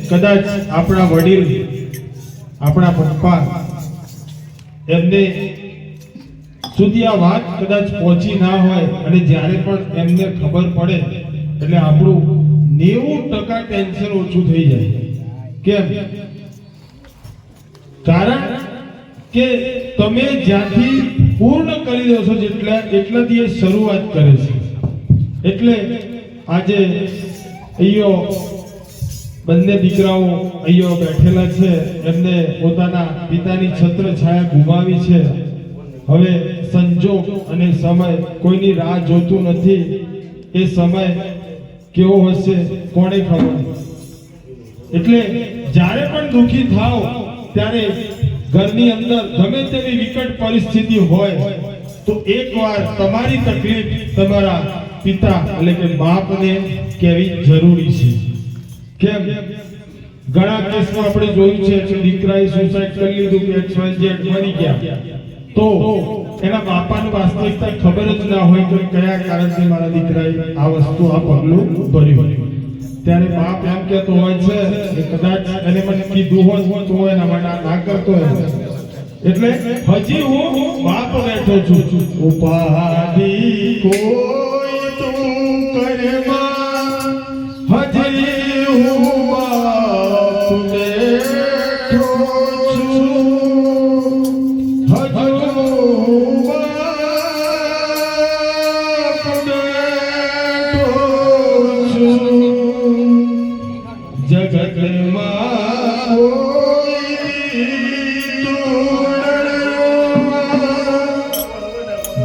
કદાચ આપણા વડીલ આપણા પપ્પા એમને સુધી આ વાત કદાચ પહોંચી ના હોય અને જ્યારે પણ એમને ખબર પડે એટલે આપણું 90% ટેન્શન ઓછું થઈ જાય. કેમ? કારણ કે તમે જ્યાંથી પૂર્ણ કરી દો છો એટલાથી એ શરૂઆત કરે છે. એટલે આજે અહીંયા બંને દીકરાઓ અહીંયા બેઠેલા છે, એમને પોતાના પિતાની છત્ર છાયા ગુમાવી છે. હવે સંજોગ અને સમય કોઈની રાહ જોતું નથી. એ સમય કેવો હશે કોને ખબર. એટલે જ્યારે પણ દુખી થાવ ત્યારે ઘરની અંદર ગમે તેવી વિકટ પરિસ્થિતિ હોય તો એકવાર તમારી તકલીફ તમારા પિતા એટલે કે બાપને કહેવી જરૂરી છે. કેમ? ઘણા કેસમાં આપણે જોયું છે કે દીકરાએ સુસાઇડ કરી લીધું કે XYZ મરી ગયા તો એના બાપાને વાસ્તવિકતા ખબર જ ના હોય કે કયા કારણથી મારા દીકરાએ આ વસ્તુ આ પગલું ભર્યું. ત્યારે બાપ એમ કહેતો હોય છે કે કદાચ એને મને કીધું હોત તો એના માટે ના કરતો હોય. એટલે હજી હું બાપ બેઠો છું. ઉપાધિ કોઈ તું કરમાં હજી હું બાપ બેઠો છું.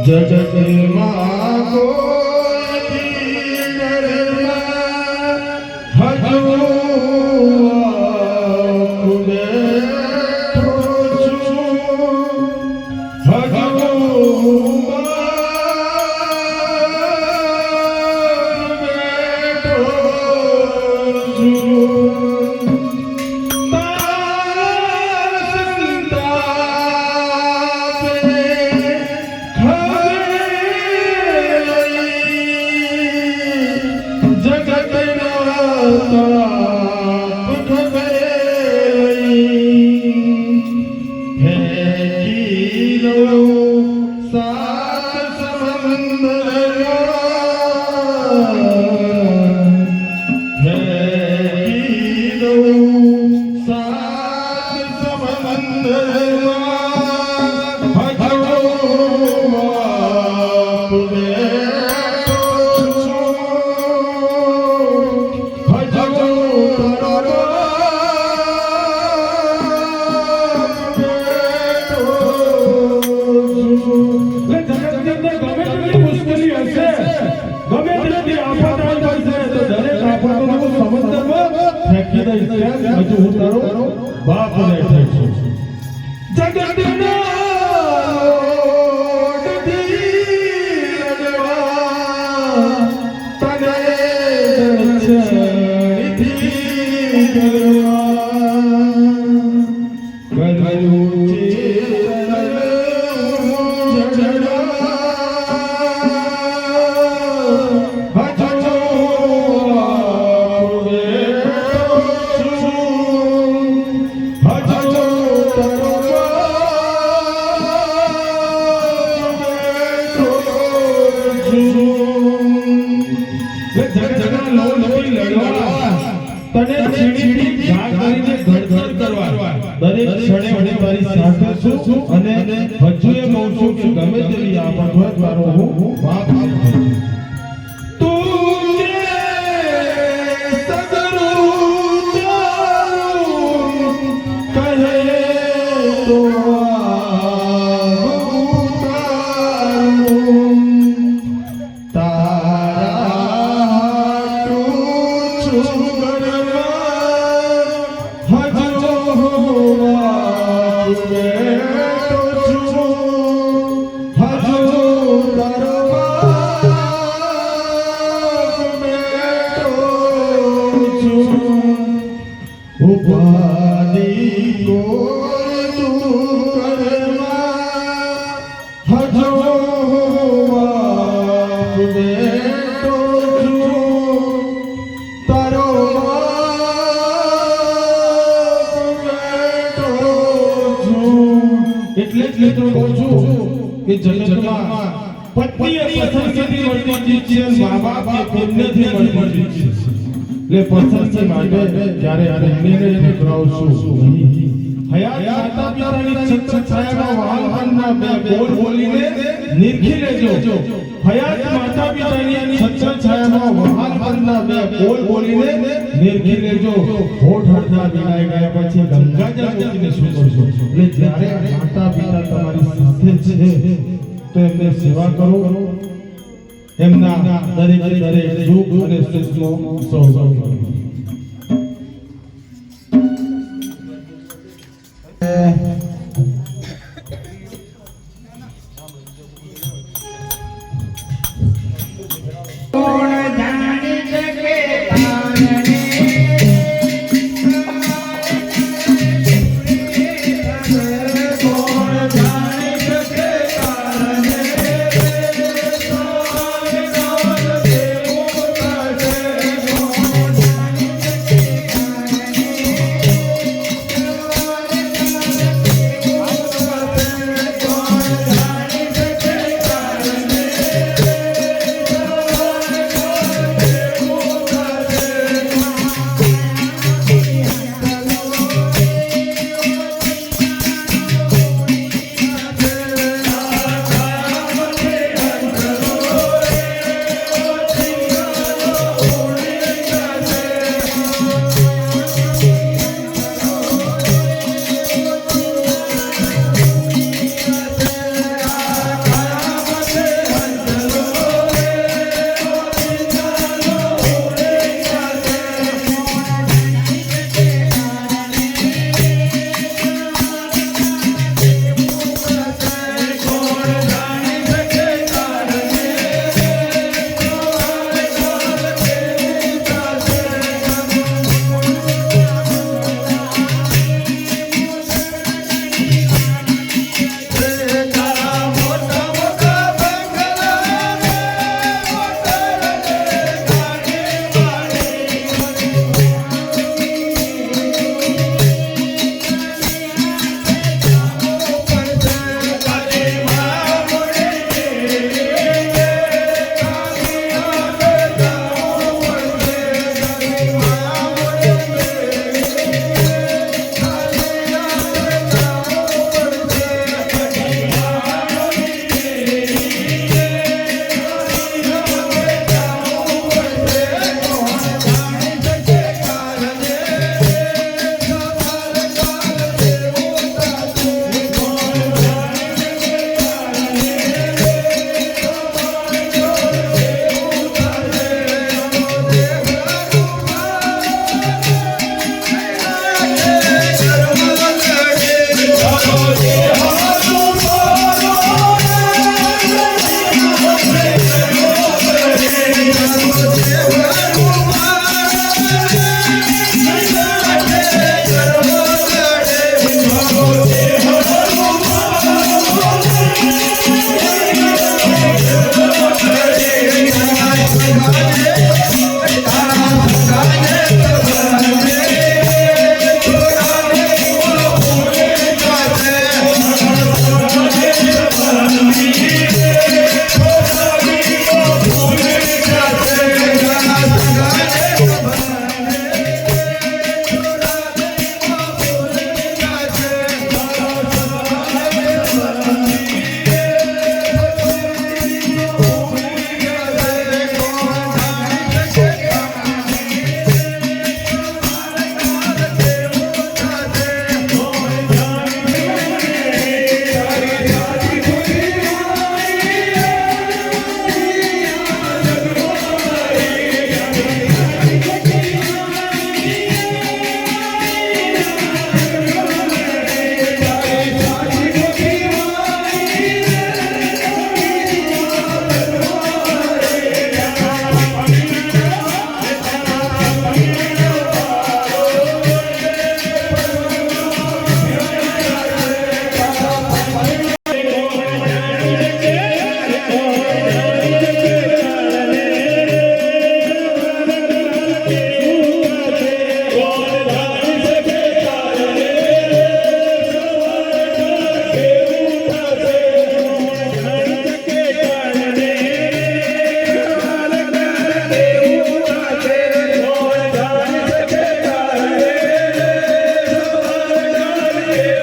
જગતમાં કોઈ ડરમાં હજુ બેઠો છું. હજુ બેઠો છું. હજુ હું તારો બાપ બેઠો છું. જગતના દરેક ક્ષણે તારી સાથે છું અને હજુ એ કહું છું કે ગમે તેવી આફત હોય તારો હું બાપ છું. એટલે જ મિત્રો કહું છું કે જગતમાં પત્નીએ પસંદગીથી મળતી ચીજ છે, મા બાપ કે પુણ્યથી મળતી ચીજ છે. એટલે પસંદગી માટે જ્યારે પુણ્યને ઠુકરાવશો નહીં. હયાત માતા પિતાની છત્રછાયામાં વહાલવાના બે બોલ બોલીને નિરખી લેજો. હયાત માતા પિતાની છત્રછાયામાં વહાલવાના બે બોલ બોલીને નિરખી લેજો. હોઠ હળતા વિનાઈ ગયા પછી ગંગાજળ મૂકીને શું કરશો? એટલે જ્યારે માતા પિતા તમારી સાથે છે તો એમને સેવા કરો, એમના દરેક દુઃખ અને સુખનો સહયોગ કરો.